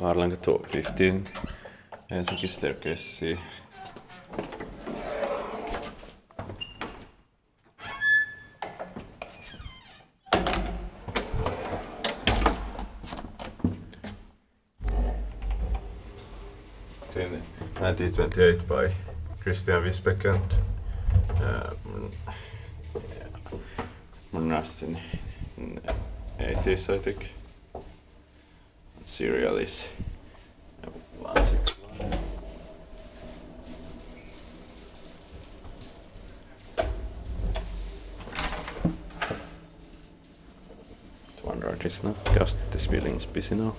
Kaarlenkatu 15, Helsinki staircase C. In 1928 by Wisbeck and modernized in 80s, I think. Serial is 161. I wonder if it's not because this building is busy now.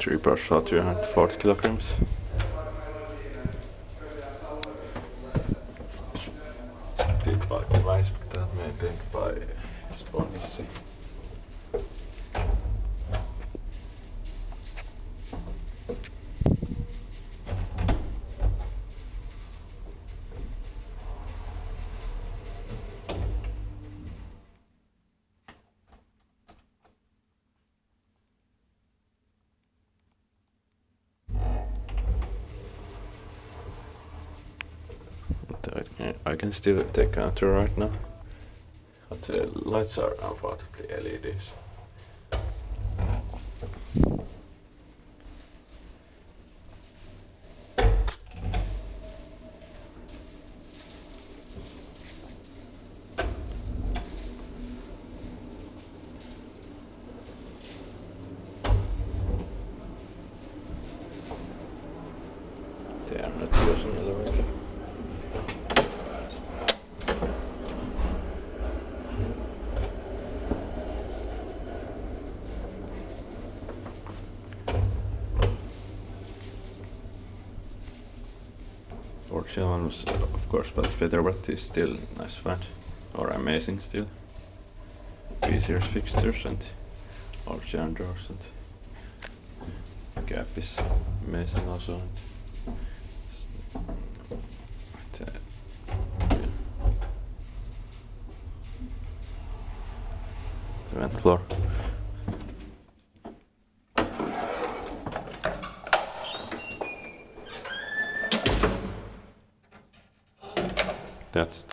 Three-bar shot 240 kilograms. Did by Wisbeck, that may think by Suomen Hissi. I can still take a tour right now, but the lights are unfortunately LEDs. They are not using elevator. Original one was of course much better, but it's still nice flat, or amazing still. Easier fixtures and original doors, and the gap is amazing also. But, the vent floor. That's